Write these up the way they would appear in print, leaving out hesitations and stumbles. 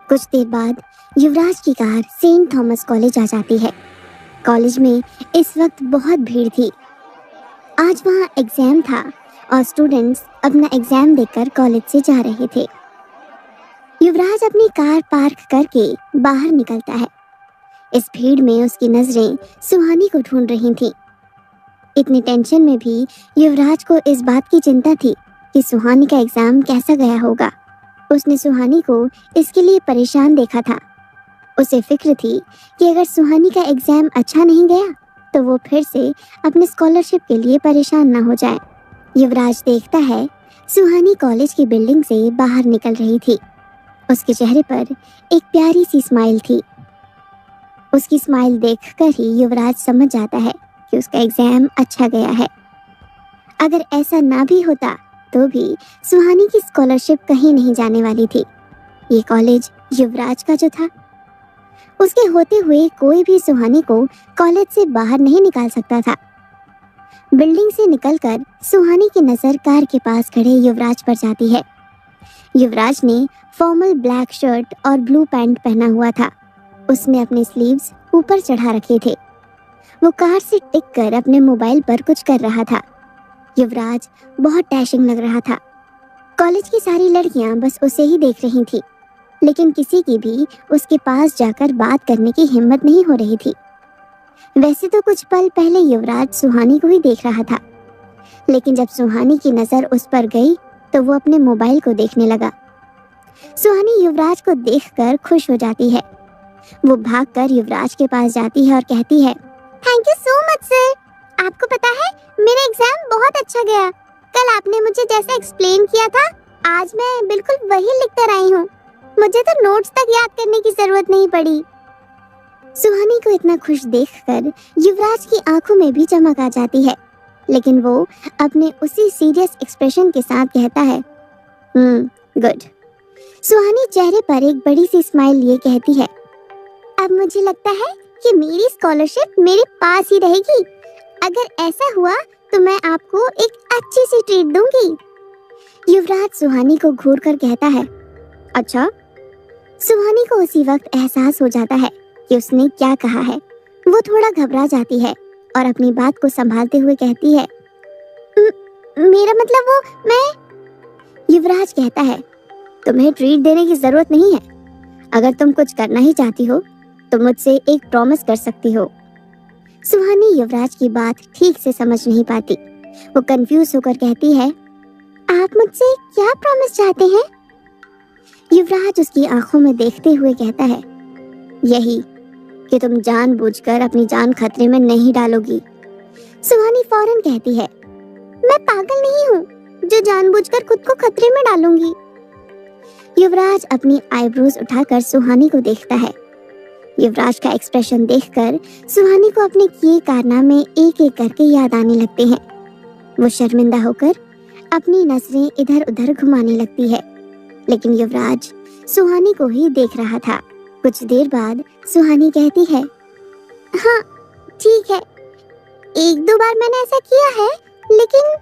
कुछ देर बाद युवराज की कार सेंट थॉमस कॉलेज आ जाती है। कॉलेज में इस वक्त बहुत भीड़ थी। आज वहाँ एग्जाम था और स्टूडेंट्स अपना एग्जाम देकर कॉलेज से जा रहे थे। युवराज अपनी कार पार्क करके बाहर निकलता है। इस भीड़ में उसकी नजरें सुहानी को ढूंढ रही थीं। इतनी टेंशन में भी युवराज को इस बात की चिंता थी कि सुहानी का एग्जाम कैसा गया होगा। उसने सुहानी को इसके लिए परेशान देखा था। उसे फिक्र थी कि अगर सुहानी का एग्जाम अच्छा नहीं गया तो वो फिर से अपने स्कॉलरशिप के लिए परेशान ना हो जाए। युवराज देखता है सुहानी कॉलेज की बिल्डिंग से बाहर निकल रही थी। उसके चेहरे पर एक प्यारी सी स्माइल थी। उसकी स्माइल देखकर ही युवराज समझ जाता है कि उसका एग्जाम अच्छा गया है। अगर ऐसा ना भी होता तो भी सुहानी की स्कॉलरशिप कहीं नहीं जाने वाली थी। ये कॉलेज युवराज का जो था, उसके होते हुए कोई भी सुहानी को कॉलेज से बाहर नहीं निकाल सकता था। बिल्डिंग से निकलकर सुहानी की नजर कार के पास खड़े युवराज पर जाती है। युवराज ने फॉर्मल ब्लैक शर्ट और ब्लू पैंट पहना हुआ था। उसने अपने स्लीव्स ऊपर चढ़ा रखे थे। वो कार से टिककर अपने मोबाइल पर कुछ कर रहा था। युवराज बहुत डैशिंग लग रहा था। कॉलेज की सारी लड़कियां बस उसे ही देख रही थी, लेकिन किसी की भी उसके पास जाकर बात करने की हिम्मत नहीं हो रही थी। वैसे तो कुछ पल पहले युवराज सुहानी को ही देख रहा था, लेकिन जब सुहानी की नजर उस पर गई तो वो अपने मोबाइल को देखने लगा। सुहानी युवराज को देखकर खुश हो जाती है। वो भागकर युवराज के पास जाती है और कहती है, thank you so much sir. आपको पता है मेरा एग्जाम बहुत अच्छा गया। कल आपने मुझे जैसा एक्सप्लेन किया था आज मैं बिल्कुल वही लिख कर आई हूँ। मुझे तो नोट्स तक याद करने की जरूरत नहीं पड़ी। सुहानी को इतना खुश देखकर युवराज की आंखों में भी चमक आ जाती है, लेकिन वो अपने उसी सीरियस एक्सप्रेशन के साथ कहता है, गुड। सुहानी चेहरे पर एक बड़ी सी स्माइल लिए कहती है, अब मुझे लगता है कि मेरी स्कॉलरशिप मेरे पास ही रहेगी। अगर ऐसा हुआ तो मैं आपको एक अच्छी सी ट्रीट दूंगी। युवराज सुहानी को घूर कर कहता है, अच्छा। सुहानी को उसी वक्त एहसास हो जाता है कि उसने क्या कहा है। वो थोड़ा घबरा जाती है और अपनी बात को संभालते हुए कहती है, मेरा मतलब वो मैं। युवराज कहता है, तुम्हें ट्रीट देने की जरूरत नहीं है। अगर तुम कुछ करना ही चाहती हो तो मुझसे एक प्रॉमिस कर सकती हो। सुहानी युवराज की बात ठीक से समझ नहीं पाती। वो कंफ्यूज होकर कहती है, आप मुझसे क्या प्रॉमिस चाहते हैं? युवराज उसकी आंखों में देखते हुए कहता है, यही कि तुम जानबूझकर अपनी जान खतरे में नहीं डालोगी। सुहानी फौरन कहती है, मैं पागल नहीं हूँ जो जानबूझकर खुद को खतरे में डालूंगी। युवराज अपनी आईब्रोज उठाकर सुहानी को देखता है। युवराज का एक्सप्रेशन देखकर सुहानी को अपने किए कारनामे एक एक करके याद आने लगते हैं। वो शर्मिंदा होकर अपनी नजरें इधर उधर घुमाने लगती है, लेकिन युवराज सुहानी को ही देख रहा था। कुछ देर बाद सुहानी कहती है, हाँ ठीक है, एक दो बार मैंने ऐसा किया है, लेकिन।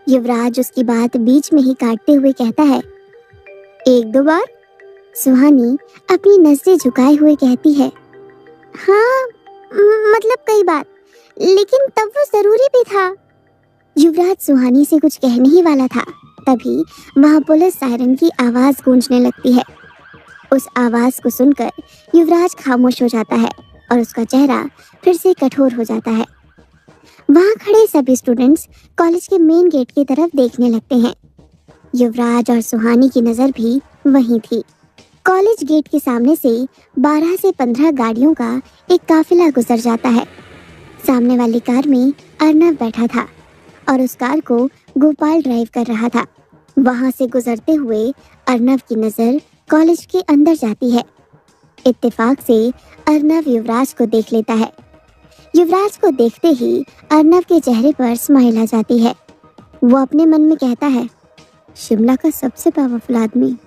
युवराज उसकी बात बीच में ही काटते हुए कहता है, एक दो बार? सुहानी अपनी नजरें झुकाए हुए कहती है, हाँ मतलब कई बार, लेकिन तब वो जरूरी भी था। युवराज सुहानी से कुछ कहने ही वाला था, तभी वहाँ पुलिस सायरन की आवाज गूंजने लगती है। उस आवाज को सुनकर युवराज खामोश हो जाता है और उसका चेहरा फिर से कठोर हो जाता है। वहाँ खड़े सभी स्टूडेंट्स कॉलेज के मेन गेट की तरफ देखने लगते हैं। युवराज और सुहानी की नजर भी वहीं थी। कॉलेज गेट के सामने से 12 से 15 गाड़ियों का एक काफिला गुजर जाता है। सामने वाली कार में अर्नव बैठा था और उस कार को गोपाल ड्राइव कर रहा था। वहां से गुजरते हुए अर्नव की नजर कॉलेज के अंदर जाती है। इत्तेफाक से अर्नव युवराज को देख लेता है। युवराज को देखते ही अर्नव के चेहरे पर स्माइल आ जाती है। वो अपने मन में कहता है, शिमला का सबसे पावरफुल आदमी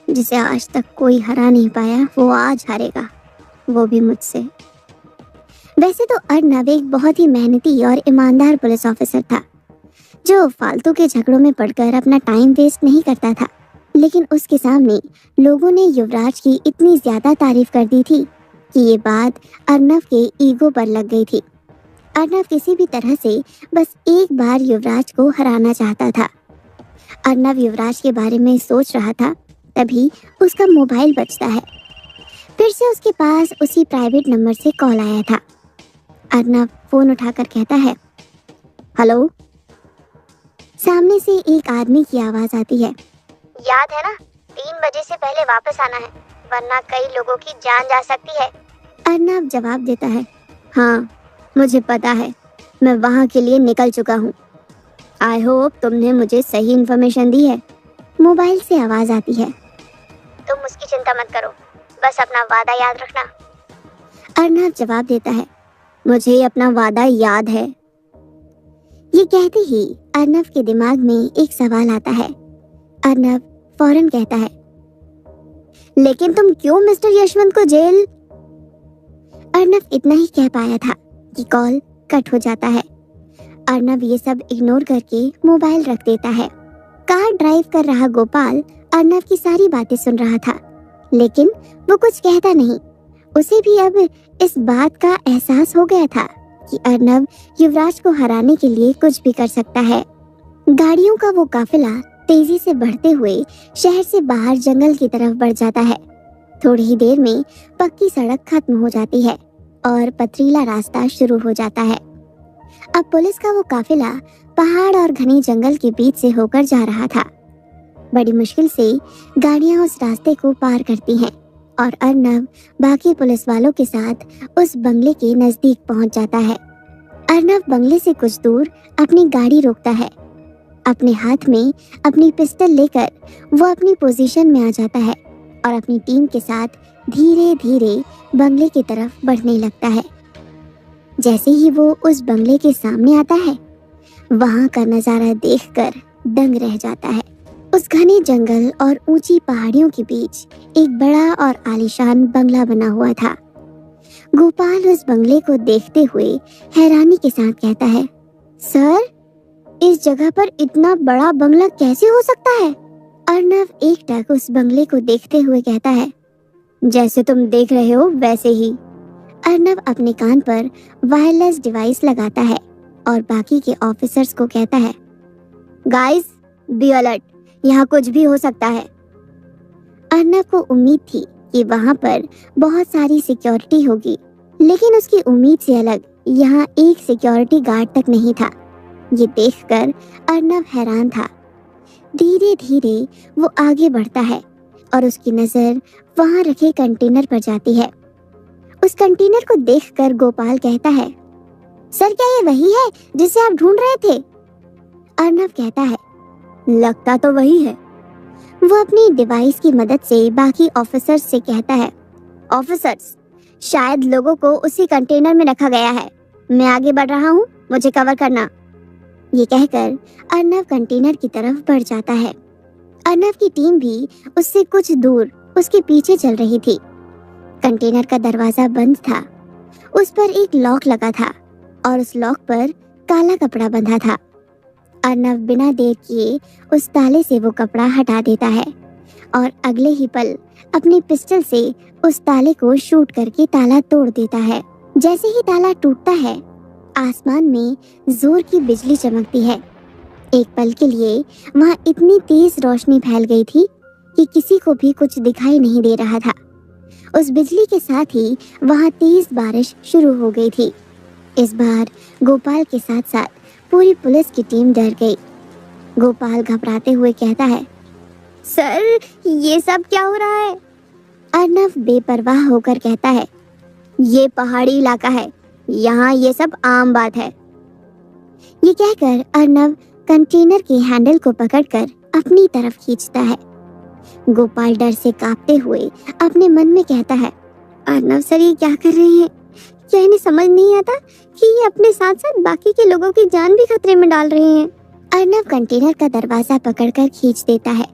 जिसे आज तक कोई हरा नहीं पाया, वो आज हारेगा, वो भी मुझसे। वैसे तो अर्नव एक बहुत ही मेहनती और ईमानदार पुलिस ऑफिसर था, जो फालतू के झगड़ों में पड़कर अपना टाइम वेस्ट नहीं करता था। लेकिन उसके सामने लोगों ने युवराज की इतनी ज्यादा तारीफ कर दी थी कि ये बात अर्नव के ईगो पर लग गई थी। अर्नव किसी भी तरह से बस एक बार युवराज को हराना चाहता था। अर्नव युवराज के बारे में सोच रहा था, तभी उसका मोबाइल बजता है। फिर से उसके पास उसी प्राइवेट नंबर से कॉल आया था। अर्नव फोन उठाकर कहता है, हेलो। सामने से एक आदमी की आवाज आती है, याद है ना, 3 बजे से पहले वापस आना है, वरना कई लोगों की जान जा सकती है। अर्नव जवाब देता है, हाँ मुझे पता है, मैं वहाँ के लिए निकल चुका हूँ। आई होप तुमने मुझे सही इन्फॉर्मेशन दी है। मोबाइल से आवाज आती है, तुम उसकी चिंता मत करो, बस अपना वादा याद रखना। अर्नव जवाब देता है, मुझे अपना वादा याद है। ये कहते ही अर्नव के दिमाग में एक सवाल आता है। अर्नव फौरन कहता है, लेकिन तुम क्यों मिस्टर यशवंत को जेल? अर्नव इतना ही कह पाया था कि कॉल कट हो जाता है। अर्नव ये सब इग्नोर करके मोबाइल रख देता है। कार ड्राइव कर रहा गोपाल अर्नव की सारी बातें सुन रहा था, लेकिन वो कुछ कहता नहीं। उसे भी अब इस बात का एहसास हो गया था कि अर्नव युवराज को हराने के लिए कुछ भी कर सकता है। गाड़ियों का वो काफिला तेजी से बढ़ते हुए शहर से बाहर जंगल की तरफ बढ़ जाता है। थोड़ी ही देर में पक्की सड़क खत्म हो जाती है और पथरीला रास्ता शुरू हो जाता है। अब पुलिस का वो काफिला पहाड़ और घने जंगल के बीच से होकर जा रहा था। बड़ी मुश्किल से गाड़ियां उस रास्ते को पार करती हैं और अर्नव बाकी पुलिस वालों के साथ उस बंगले के नजदीक पहुंच जाता है। अर्नव बंगले से कुछ दूर अपनी गाड़ी रोकता है। अपने हाथ में अपनी पिस्टल लेकर वो अपनी पोजीशन में आ जाता है और अपनी टीम के साथ धीरे धीरे बंगले की तरफ बढ़ने लगता है। जैसे ही वो उस बंगले के सामने आता है, वहां का नजारा देखकर दंग रह जाता है। उस घने जंगल और ऊंची पहाड़ियों के बीच एक बड़ा और आलीशान बंगला बना हुआ था। गोपाल उस बंगले को देखते हुए हैरानी के साथ कहता है, सर, इस जगह पर इतना बड़ा बंगला कैसे हो सकता है? अर्नव एकटक उस बंगले को देखते हुए कहता है, जैसे तुम देख रहे हो वैसे ही। अर्नव अपने कान पर वायरलेस डिवाइस लगाता है और बाकी के ऑफिसर्स को कहता है, गाइस बी अलर्ट, यहाँ कुछ भी हो सकता है। अर्नव को उम्मीद थी कि वहाँ पर बहुत सारी सिक्योरिटी होगी, लेकिन उसकी उम्मीद से अलग यहाँ एक सिक्योरिटी गार्ड तक नहीं था। ये देखकर अर्नव हैरान था। धीरे धीरे वो आगे बढ़ता है और उसकी नजर वहाँ रखे कंटेनर पर जाती है। उस कंटेनर को देखकर गोपाल कहता है, सर क्या ये वही है जिसे आप ढूंढ रहे थे? अर्नव कहता है, लगता तो वही है। वो अपनी डिवाइस की मदद से बाकी ऑफिसर्स से कहता है, ऑफिसर्स, शायद लोगों को उसी कंटेनर में रखा गया है। मैं आगे बढ़ रहा हूँ, मुझे कवर करना। ये कहकर अर्नव कंटेनर की तरफ बढ़ जाता है। अर्नव की टीम भी उससे कुछ दूर उसके पीछे चल रही थी। कंटेनर का दरवाजा बंद था। उस पर एक लॉक लगा था और उस लॉक पर काला कपड़ा बंधा था। अर्नव बिना देर किए उस ताले से वो कपड़ा हटा देता है और अगले ही पल अपनी पिस्टल से उस ताले को शूट करके ताला तोड़ देता है। जैसे ही ताला टूटता है, आसमान में जोर की बिजली चमकती है। एक पल के लिए वहाँ इतनी तेज रोशनी फैल गई थी कि किसी को भी कुछ दिखाई नहीं दे रहा था। उस बिजली के साथ ही वहाँ तेज बारिश शुरू हो गई थी। इस बार गोपाल के साथ साथ पूरी पुलिस की टीम डर गई। गोपाल घबराते हुए कहता है, सर ये सब क्या हो रहा है? अर्नव बेपरवाह होकर कहता है, ये पहाड़ी इलाका है, यहाँ ये सब आम बात है। ये कहकर अर्नव कंटेनर के हैंडल को पकड़कर अपनी तरफ खींचता है। गोपाल डर से कांपते हुए अपने मन में कहता है, अर्नव सर ये क्या कर रहे हैं? क्या इन्हें समझ नहीं आता कि ये अपने साथ साथ बाकी के लोगों की जान भी खतरे में डाल रहे हैं? अर्नव कंटेनर का दरवाजा पकड़कर खींच देता है।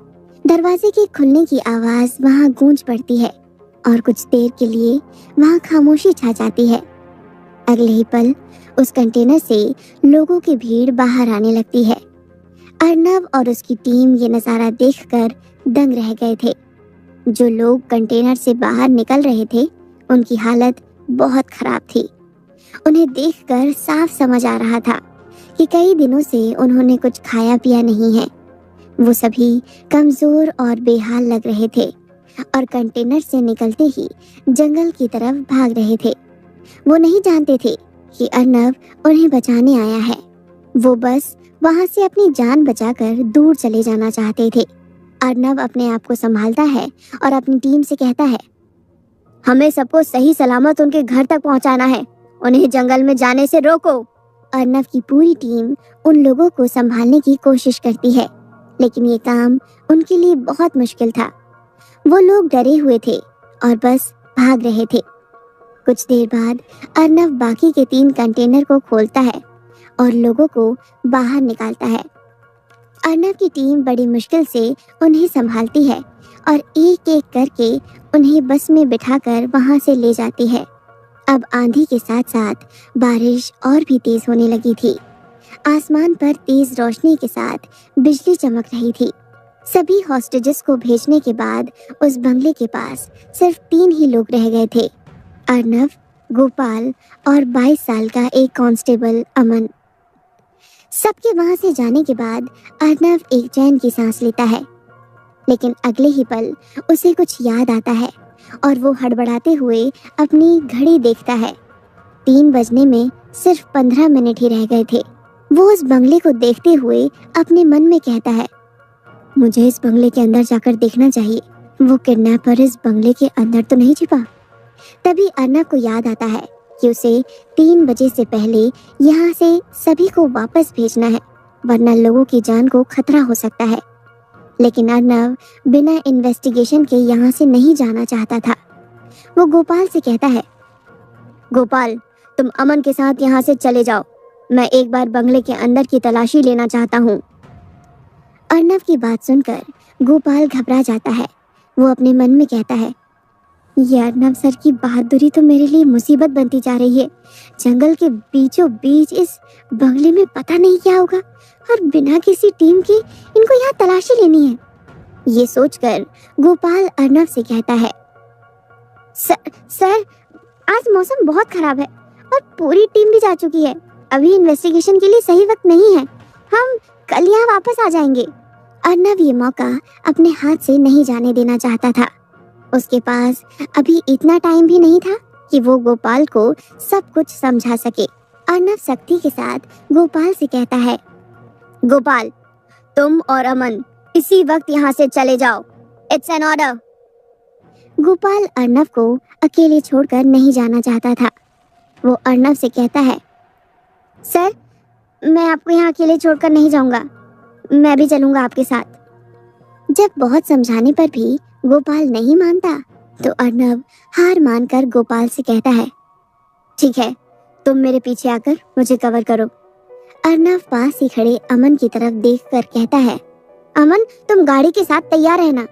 दरवाजे के खुलने की आवाज वहाँ गूंज पड़ती है और कुछ देर के लिए वहाँ खामोशी छा जाती है। अगले ही पल उस कंटेनर से लोगों की भीड़ बाहर आने लगती है। अर्नव और उसकी टीम ये नज़ारा देखकर दंग रह गए थे। जो लोग कंटेनर से बाहर निकल रहे थे उनकी हालत बहुत खराब थी। उन्हें देखकर साफ समझ आ रहा था कि कई दिनों से उन्होंने कुछ खाया पिया नहीं है। वो सभी कमजोर और बेहाल लग रहे थे और कंटेनर से निकलते ही जंगल की तरफ भाग रहे थे। वो नहीं जानते थे कि अर्नव उन्हें बचाने आया है। वो बस वहां से अपनी जान बचाकर दूर चले जाना चाहते थे। अर्नव अपने आप को संभालता है और अपनी टीम से कहता है, हमें सबको सही सलामत उनके घर तक पहुंचाना है, उन्हें जंगल में जाने से रोको। अर्नव की पूरी टीम उन लोगों को संभालने की कोशिश करती है, लेकिन ये काम उनके लिए बहुत मुश्किल था। वो लोग डरे हुए थे और बस भाग रहे थे। कुछ देर बाद अर्नव बाकी के 3 कंटेनर को खोलता है और लोगों को बाहर निकालता है। अर्नव की टीम बड़ी मुश्किल से उन्हें संभालती है और एक एक करके उन्हें बस में बिठाकर वहां से ले जाती है। अब आंधी के साथ साथ बारिश और भी तेज होने लगी थी। आसमान पर तेज रोशनी के साथ बिजली चमक रही थी। सभी हॉस्टेजेस को भेजने के बाद उस बंगले के पास सिर्फ 3 ही लोग रह गए थे, अर्नव, गोपाल और 22 साल का एक कांस्टेबल अमन। सबके वहां से जाने के बाद अर्नव एक चैन की सांस लेता है, लेकिन अगले ही पल उसे कुछ याद आता है और वो हड़बड़ाते हुए अपनी घड़ी देखता है। 3 बजने में सिर्फ 15 मिनट ही रह गए थे। वो उस बंगले को देखते हुए अपने मन में कहता है, मुझे इस बंगले के अंदर जाकर देखना चाहिए। वो किडनैपर इस बंगले के अंदर तो नहीं छिपा। तभी अर्नव को याद आता है कि उसे 3 बजे से पहले यहाँ से सभी को वापस भेजना है, वरना लोगों की जान को खतरा हो सकता है। लेकिन अर्नव बिना इन्वेस्टिगेशन के यहाँ से नहीं जाना चाहता था। वो गोपाल से कहता है, गोपाल, तुम अमन के साथ यहाँ से चले जाओ। मैं एक बार बंगले के अंदर की तलाशी लेना चाहता हूँ। अर्नव की बात सुनकर गोपाल घबरा जाता है। वो अपने मन में कहता है, ये अर्नव सर की बहादुरी तो मेरे लिए मुसीबत बनती जा रही है। जंगल के बीचों बीच इस बंगले में पता नहीं क्या होगा और बिना किसी टीम के इनको यहाँ तलाशी लेनी है। ये सोचकर गोपाल अर्नव से कहता है, सर आज मौसम बहुत खराब है और पूरी टीम भी जा चुकी है। अभी इन्वेस्टिगेशन के लिए सही वक्त नहीं है। हम कल यहाँ वापस आ जाएंगे। अर्नव ये मौका अपने हाथ से नहीं जाने देना चाहता था। उसके पास अभी इतना टाइम भी नहीं था कि वो गोपाल को सब कुछ समझा सके। अर्नव सख्ती के साथ गोपाल से कहता है, गोपाल, तुम और अमन इसी वक्त यहाँ से चले जाओ। It's an order. Gopal Arnav को अकेले छोड़कर नहीं जाना चाहता था। वो अर्नव से कहता है, सर, मैं आपको यहाँ अकेले छोड़कर नहीं जाऊंगा, मैं भी चलूंगा आपके साथ। जब बहुत समझाने पर भी गोपाल नहीं मानता तो अर्नव हार मानकर गोपाल से कहता है, ठीक है, तुम मेरे पीछे आकर मुझे कवर करो। अर्नव पास ही खड़े अमन की तरफ देखकर कहता है, अमन, तुम गाड़ी के साथ तैयार रहना।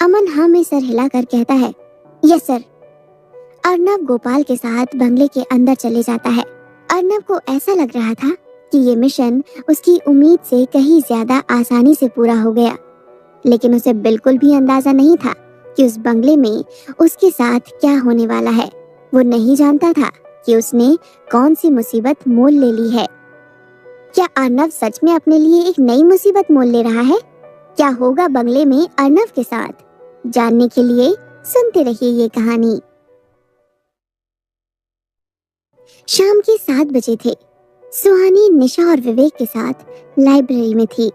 अमन हाँ में सर हिलाकर कहता है, यस सर। अर्नव गोपाल के साथ बंगले के अंदर चले जाता है। अर्नव को ऐसा लग रहा था कि ये मिशन उसकी उम्मीद से कहीं ज्यादा आसानी से पूरा हो गया, लेकिन उसे बिल्कुल भी अंदाजा नहीं था कि उस बंगले में उसके साथ क्या होने वाला है। वो नहीं जानता था कि उसने कौन सी मुसीबत मोल ले ली है। क्या अर्नव सच में अपने लिए एक नई मुसीबत मोल ले रहा है? क्या होगा बंगले में अर्नव के साथ? जानने के लिए सुनते रहिए ये कहानी। शाम के 7 बजे थे। सुहानी, निशा और विवेक के साथ लाइब्रेरी में थी।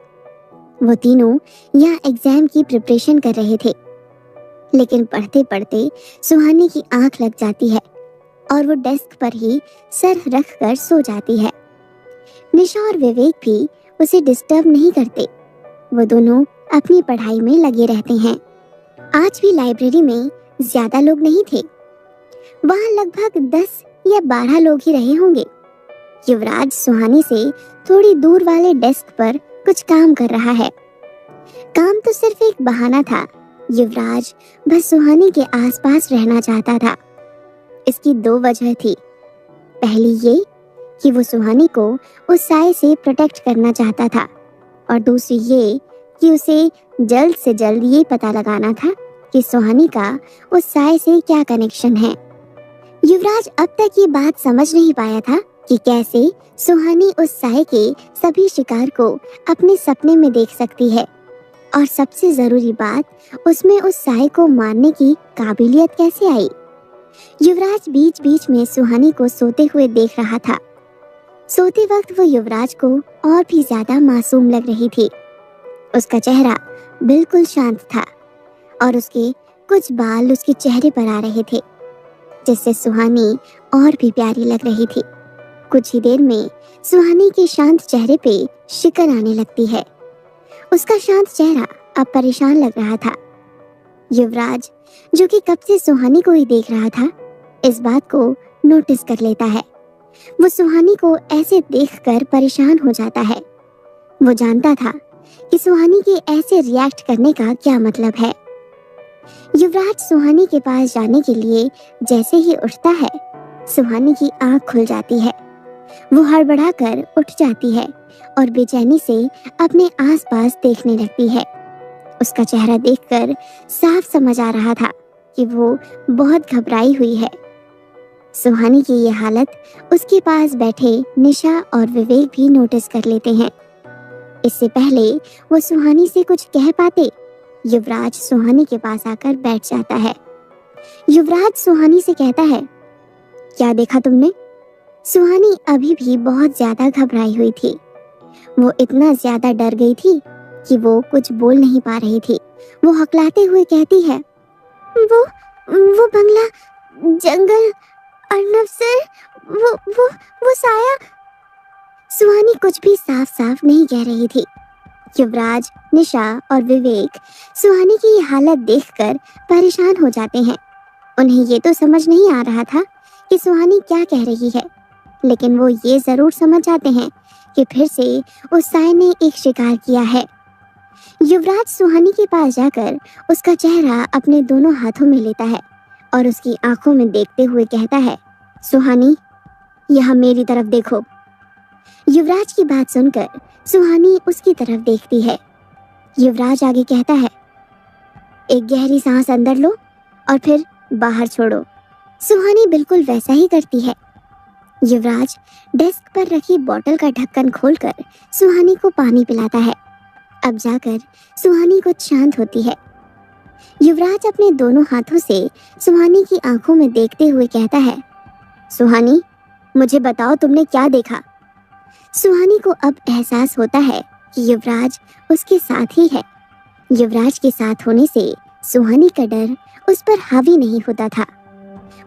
वो तीनों यहाँ एग्जाम की प्रिपरेशन कर रहे थे, लेकिन पढ़ते पढ़ते सुहानी की आंख लग जाती है और वो डेस्क पर ही सर रख कर सो जाती है। निशा और विवेक भी उसे डिस्टर्ब नहीं करते। वो दोनों अपनी पढ़ाई में लगे रहते हैं। आज भी लाइब्रेरी में ज्यादा लोग नहीं थे। वहाँ लगभग 10 या 12 लोग ही रहे होंगे। युवराज सुहानी से थोड़ी दूर वाले डेस्क पर कुछ काम कर रहा है। काम तो सिर्फ एक बहाना था। युवराज बस सुहानी के आसपास रहना चाहता था। इसकी 2 वजह थी। पहली ये कि वो सुहानी को उस साए से प्रोटेक्ट करना चाहता था, और दूसरी ये कि उसे जल्द से जल्द ये पता लगाना था कि सुहानी का उस साए से क्या कनेक्शन है। युवराज अब तक ये बात समझ नहीं पाया था कि कैसे सुहानी उस साए के सभी शिकार को अपने सपने में देख सकती है, और सबसे जरूरी बात, उसमें उस साए को मारने की काबिलियत कैसे आई। युवराज बीच बीच में सुहानी को सोते हुए देख रहा था। सोते वक्त वो युवराज को और भी ज्यादा मासूम लग रही थी। उसका चेहरा बिल्कुल शांत था और उसके कुछ बाल उसके चेहरे पर आ रहे थे, जिससे सुहानी और भी प्यारी लग रही थी। कुछ ही देर में सुहानी के शांत चेहरे पे शिकन आने लगती है। उसका शांत चेहरा अब परेशान लग रहा था। युवराज, जो कि कब से सुहानी को ही देख रहा था, इस बात को नोटिस कर लेता है। वो सुहानी को ऐसे देखकर परेशान हो जाता है। वो जानता था कि सुहानी के ऐसे रिएक्ट करने का क्या मतलब है। युवराज सुहानी के पास जाने के लिए जैसे ही उठता है, सुहानी की आंख खुल जाती है। वो हड़बड़ाकर उठ जाती है और बेचैनी से अपने आसपास देखने लगती है। उसका चेहरा देखकर साफ समझ आ रहा था कि वो बहुत घबराई हुई है। सुहानी की ये हालत उसके पास बैठे निशा और विवेक भी नोटिस कर लेते हैं। इससे पहले वो सुहानी से कुछ कह पाते, युवराज सुहानी के पास आकर बैठ जाता है। युवराज सुहानी से कहता है, क्या देखा तुमने? सुहानी अभी भी बहुत ज्यादा घबराई हुई थी। वो इतना ज्यादा डर गई थी कि वो कुछ बोल नहीं पा रही थी। वो हकलाते हुए कहती है, वो बंगला, जंगल, अर्नब सर, वो साया। सुहानी कुछ भी साफ साफ नहीं कह रही थी। युवराज, निशा और विवेक सुहानी की ये हालत देखकर परेशान हो जाते हैं। उन्हें ये तो समझ नहीं आ रहा था कि सुहानी क्या कह रही है, लेकिन वो ये जरूर समझ जाते हैं कि फिर से उस साए ने एक शिकार किया है। युवराज सुहानी के पास जाकर उसका चेहरा अपने दोनों हाथों में लेता है और उसकी आंखों में देखते हुए कहता है, सुहानी, यहाँ मेरी तरफ देखो। युवराज की बात सुनकर सुहानी उसकी तरफ देखती है। युवराज आगे कहता है, एक गहरी सांस अंदर लो और फिर बाहर छोड़ो। सुहानी बिल्कुल वैसा ही करती है। युवराज डेस्क पर रखी बोतल का ढक्कन खोलकर सुहानी को पानी पिलाता है। अब जाकर सुहानी कुछ शांत होती है। युवराज अपने दोनों हाथों से सुहानी की आंखों में देखते हुए कहता है, सुहानी, मुझे बताओ तुमने क्या देखा। सुहानी को अब एहसास होता है कि युवराज उसके साथ ही है। युवराज के साथ होने से सुहानी का डर उस पर हावी नहीं होता था।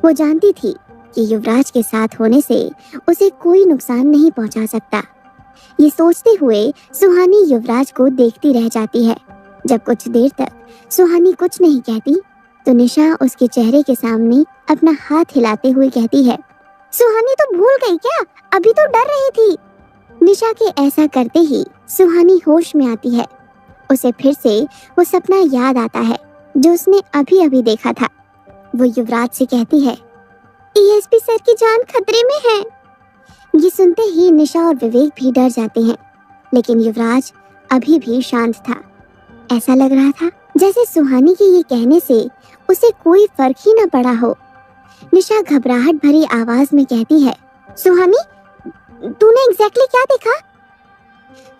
वो जानती थी कि युवराज के साथ होने से उसे कोई नुकसान नहीं पहुंचा सकता। ये सोचते हुए सुहानी युवराज को देखती रह जाती है। जब कुछ देर तक सुहानी कुछ नहीं कहती तो निशा उसके चेहरे के सामने अपना हाथ हिलाते हुए कहती है, सुहानी तो भूल गई क्या? अभी तो डर रही थी। निशा के ऐसा करते ही सुहानी होश में आती है। उसे फिर से वो सपना याद आता है जो उसने अभी अभी देखा था। वो युवराज से कहती है, एएसपी सर की जान खतरे में है। ये सुनते ही निशा और विवेक भी डर जाते हैं, लेकिन युवराज अभी भी शांत था। ऐसा लग रहा था जैसे सुहानी के ये कहने से उसे कोई फर्क ही न पड़ा हो। निशा घबराहट भरी आवाज में कहती है, सुहानी, तूने एग्जैक्टली क्या देखा?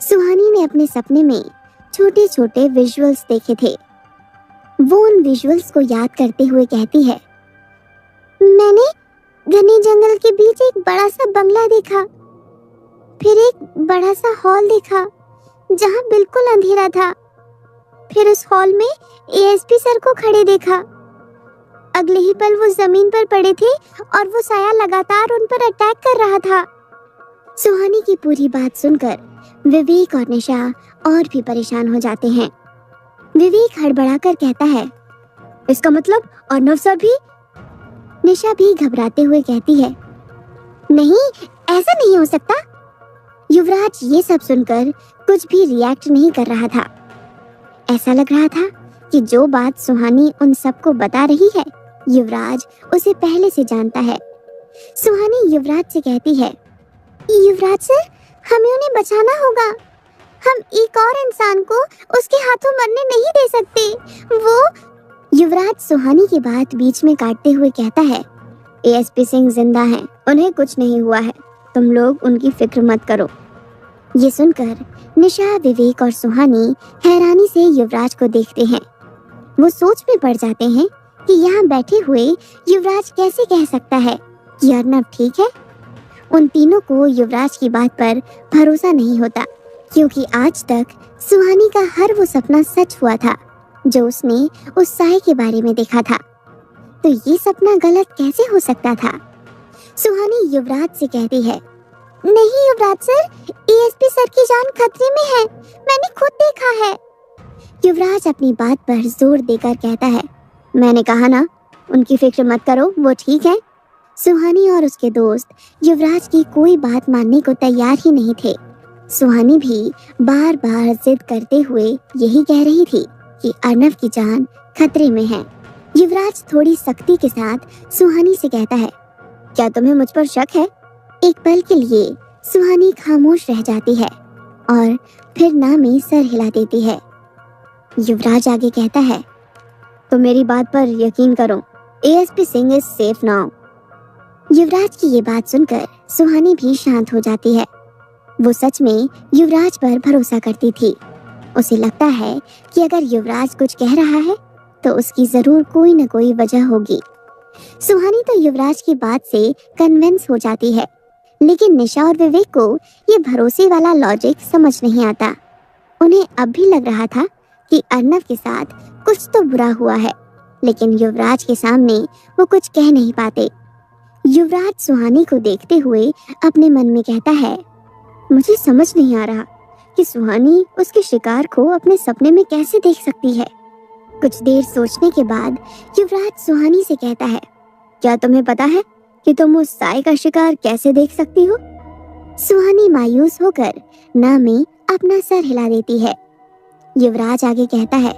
सुहानी ने अपने सपने में छोटे छोटे विजुअल्स देखे थे। वो उन विजुअल्स को याद करते हुए कहती है, मैंने घने जंगल के बीच एक बड़ा सा बंगला देखा, फिर एक बड़ा सा हॉल देखा जहां बिल्कुल अंधेरा था, फिर उस हॉल में एएसपी सर को खड़े देखा। अगले ही पल वो जमीन पर पड़े थे और वो साया लगातार उन पर अटैक कर रहा था। सुहानी की पूरी बात सुनकर विवेक और निशा और भी परेशान हो जाते हैं। विवेक हड़बड़ाकर कहता है, इसका मतलब अर्नब सर भी? निशा भी घबराते हुए कहती है, नहीं, ऐसा नहीं हो सकता। युवराज ये सब सुनकर कुछ भी रिएक्ट नहीं कर रहा था। ऐसा लग रहा था कि जो बात सुहानी उन सबको बता रही है, युवराज उसे पहले से जानता है। सुहानी युवराज से कहती है, युवराज सर, हमें उन्हें बचाना होगा। हम एक और इंसान को उसके हाथों मरने नहीं दे सकते। वो युवराज सुहानी की बात बीच में काटते हुए कहता है, एएसपी सिंह जिंदा हैं, उन्हें कुछ नहीं हुआ है, तुम लोग उनकी फिक्र मत करो। ये सुनकर निशा, विवेक और सुहानी हैरानी से युवराज को देखते हैं। वो सोच में पड़ जाते हैं कि यहाँ बैठे हुए युवराज कैसे कह सकता है कि अर्नब ठीक है। उन तीनों को युवराज की बात पर भरोसा नहीं होता, क्योंकि आज तक सुहानी का हर वो सपना सच हुआ था जो उसने उस साए के बारे में देखा था। तो ये सपना गलत कैसे हो सकता था? सुहानी युवराज से कहती है, नहीं युवराज सर, एएसपी सर की जान खतरे में है, मैंने खुद देखा है। युवराज अपनी बात पर जोर देकर कहता है, मैंने कहा ना, उनकी फिक्र मत करो, वो ठीक है। सुहानी और उसके दोस्त युवराज की कोई बात मानने को तैयार ही नहीं थे। सुहानी भी बार बार जिद करते हुए यही कह रही थी कि अर्नब की जान खतरे में है। युवराज थोड़ी सख्ती के साथ सुहानी से कहता है, क्या तुम्हें मुझ पर शक है? एक पल के लिए सुहानी खामोश रह जाती है और फिर ना में सर हिला देती है। युवराज आगे कहता है, तो मेरी बात पर यकीन करो, ASP Singh is safe now. Yuvraj की ये बात सुनकर सुहानी भी शांत हो जाती है। वो सच में युवराज पर भरोसा करती थी। उसे लगता है कि अगर युवराज कुछ कह रहा है तो उसकी जरूर कोई न कोई वजह होगी। सुहानी तो युवराज की बात से कन्विंस हो जाती है, लेकिन निशा और विवेक को ये भरोसे वाला लॉजिक समझ नहीं आता। उन्हें अब भी लग रहा था कि अर्नब के साथ कुछ तो बुरा हुआ है, लेकिन युवराज के सामने वो कुछ कह नहीं पाते। युवराज सुहानी को देखते हुए अपने मन में कहता है, मुझे समझ नहीं आ रहा कि सुहानी उसके शिकार को अपने सपने में कैसे देख सकती है। कुछ देर सोचने के बाद युवराज सुहानी से कहता है, क्या तुम्हें पता है कि तुम उस साए का शिकार कैसे देख सकती हो? सुहानी मायूस होकर ना में अपना सर हिला देती है। युवराज आगे कहता है,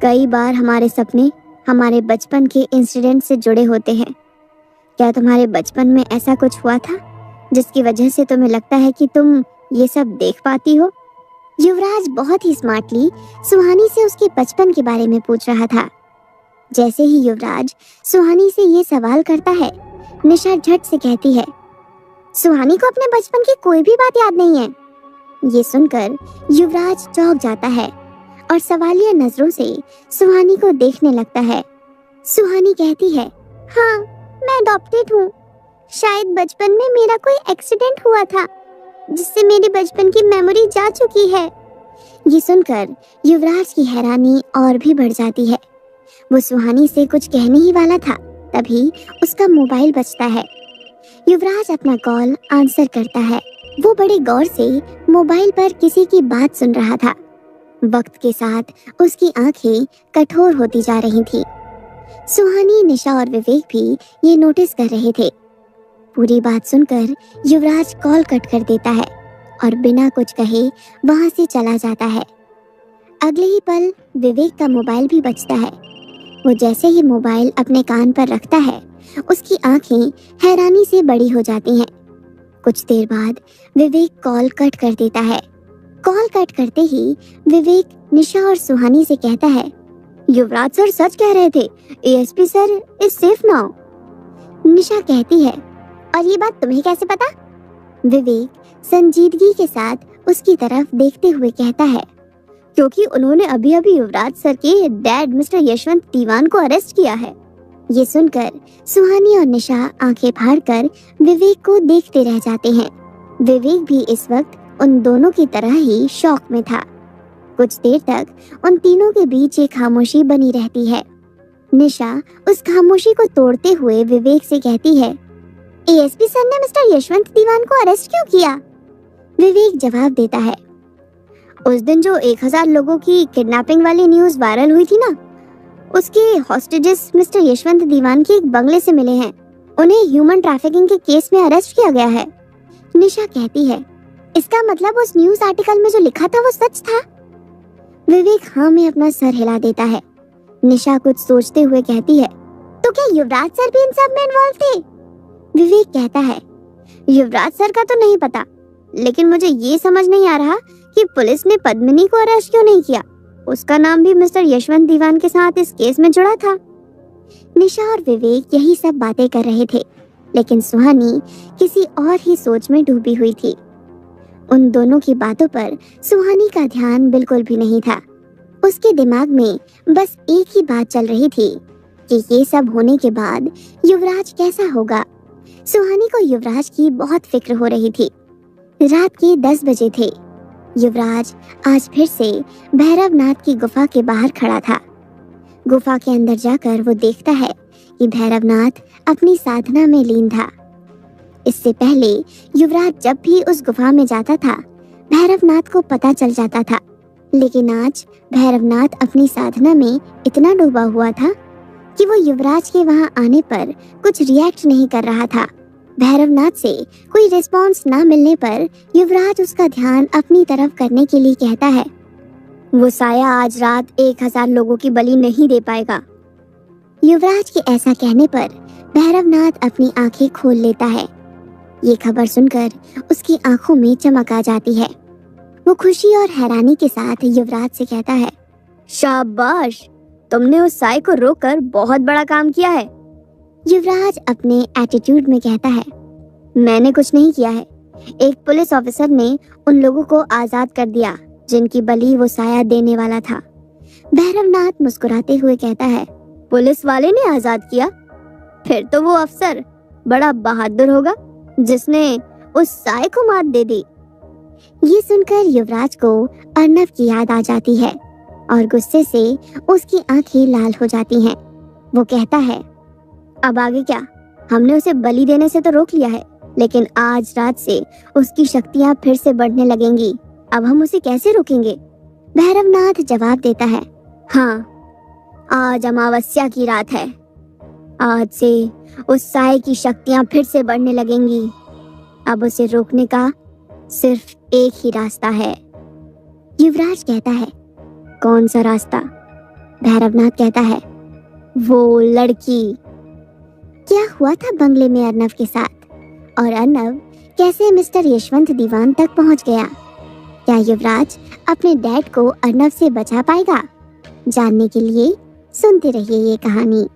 कई बार हमारे सपने हमारे बचपन के इंसिडेंट से जुड़े होते हैं। क्या तुम्हारे बचपन में ऐसा कुछ हुआ था जिसकी वजह से तुम्हें लगता है कि तुम ये सब देख पाती हो? युवराज बहुत ही स्मार्टली सुहानी से उसके बचपन के बारे में पूछ रहा था। जैसे ही युवराज सुहानी से ये सवाल करता है, निशा झट से कहती है, सुहानी को अपने बचपन की कोई भी बात याद नहीं है। ये सुनकर युवराज चौंक जाता है और सवालिया नजरों से सुहानी को देखने लगता है। सुहानी कहती है, हाँ, मैं अडॉप्टेड हूँ। शायद बचपन में मेरा कोई एक्सीडेंट हुआ था जिससे मेरी बचपन की मेमोरी जा चुकी है। ये सुनकर युवराज की हैरानी और भी बढ़ जाती है। वो सुहानी से कुछ कहने ही वाला था, तभी उसका मोबाइल बजता है। युवराज अपना कॉल आंसर करता है। वो बड़े गौर से मोबाइल पर किसी की बात सुन रहा था। वक्त के साथ उसकी आंखें कठोर होती जा रही थी। सुहानी, निशा और विवेक भी ये नोटिस कर रहे थे। पूरी बात सुनकर युवराज कॉल कट कर देता है और बिना कुछ कहे वहां से चला जाता है। अगले ही पल विवेक का मोबाइल भी बजता है। वो जैसे ही मोबाइल अपने कान पर रखता है, उसकी आंखें हैरानी से बड़ी हो जाती हैं। कुछ देर बाद विवेक कॉल कट कर देता है। कॉल कट करते ही विवेक निशा और सुहानी से कहता है, युवराज सर सच कह रहे थे, ASP sir is safe now. Nisha कहती है, और ये बात तुम्हें कैसे पता? विवेक संजीदगी के साथ उसकी तरफ देखते हुए कहता है, क्योंकि उन्होंने अभी अभी युवराज सर के डैड मिस्टर यशवंत दीवान को अरेस्ट किया है। ये सुनकर सुहानी और निशा आंखें फाड़कर विवेक को देखते रह जाते हैं। विवेक भी इस वक्त उन दोनों की तरह ही शॉक में था। कुछ देर तक उन तीनों के बीच एक खामोशी बनी रहती है। निशा उस खामोशी को तोड़ते हुए विवेक से कहती है, एएसपी सर ने मिस्टर यशवंत दीवान को अरेस्ट क्यों किया? विवेक जवाब देता है, उस दिन जो 1000 लोगों की किडनैपिंग वाली न्यूज वायरल हुई थी ना, उसके हॉस्टेजेस मिस्टर यशवंत दीवान के एक बंगले से मिले हैं। उन्हें ह्यूमन ट्रैफिकिंग के केस में अरेस्ट किया गया है। निशा कहती है, इसका मतलब उस न्यूज आर्टिकल में जो लिखा था वो सच था? विवेक हाँ में अपना सर हिला देता है। निशा कुछ सोचते हुए कहती है, तो क्या युवराज सर भी इन सब में इन्वॉल्व थे? विवेक कहता है, युवराज सर का तो नहीं पता, लेकिन मुझे ये समझ नहीं आ रहा कि पुलिस ने पद्मिनी को अरेस्ट क्यों नहीं किया। उसका नाम भी मिस्टर यशवंत दीवान के साथ इस केस में जुड़ा था। निशा और विवेक यही सब बातें कर रहे थे, लेकिन सुहानी किसी और ही सोच में डूबी हुई थी। उन दोनों की बातों पर सुहानी का ध्यान बिल्कुल भी नहीं था। उसके दिमाग में बस एक ही बात चल रही थी कि ये सब होने के बाद युवराज कैसा होगा। सुहानी को युवराज की बहुत फिक्र हो रही थी। रात के 10 बजे थे। युवराज आज फिर से भैरवनाथ की गुफा के बाहर खड़ा था। गुफा के अंदर जाकर वो देखता है कि भैरवनाथ अपनी साधना में लीन था। इससे पहले युवराज जब भी उस गुफा में जाता था, भैरवनाथ को पता चल जाता था, लेकिन आज भैरवनाथ अपनी साधना में इतना डूबा हुआ था कि वो युवराज के वहां आने पर कुछ रिएक्ट नहीं कर रहा था। भैरवनाथ से कोई रिस्पॉन्स ना मिलने पर युवराज उसका ध्यान अपनी तरफ करने के लिए कहता है, वो साया आज रात 1000 लोगों की बलि नहीं दे पाएगा। युवराज के ऐसा कहने पर भैरवनाथ अपनी आंखें खोल लेता है। ये खबर सुनकर उसकी आंखों में चमक आ जाती है। वो खुशी और हैरानी के साथ युवराज से कहता है, शाबाश, तुमने उस साय को रोककर बहुत बड़ा काम किया है। युवराज अपने एटीट्यूड में कहता है, मैंने कुछ नहीं किया है। एक पुलिस ऑफिसर ने उन लोगों को आजाद कर दिया जिनकी बलि वो साया देने वाला था। भैरवनाथ मुस्कुराते हुए कहता है, पुलिस वाले ने आजाद किया? फिर तो वो अफसर बड़ा बहादुर होगा जिसने उस साय को मात दे दी। ये सुनकर युवराज को अर्नव की याद आ जाती है और गुस्से से उसकी आंखें लाल हो जाती हैं। वो कहता है, अब आगे क्या? हमने उसे बलि देने से तो रोक लिया है, लेकिन आज रात से उसकी शक्तियां फिर से बढ़ने लगेंगी। अब हम उसे कैसे रोकेंगे? भैरवनाथ जवाब देता है, हाँ, आज अमावस्या की रात है। आज से उस साय की शक्तियां फिर से बढ़ने लगेंगी। अब उसे रोकने का सिर्फ एक ही रास्ता है। युवराज कहता है, कौन सा रास्ता? भैरवनाथ कहता है, वो लड़की। क्या हुआ था बंगले में अर्नव के साथ, और अर्नव कैसे मिस्टर यशवंत दीवान तक पहुंच गया? क्या युवराज अपने डैड को अर्नव से बचा पाएगा? जानने के लिए सुनते रहिए ये कहानी।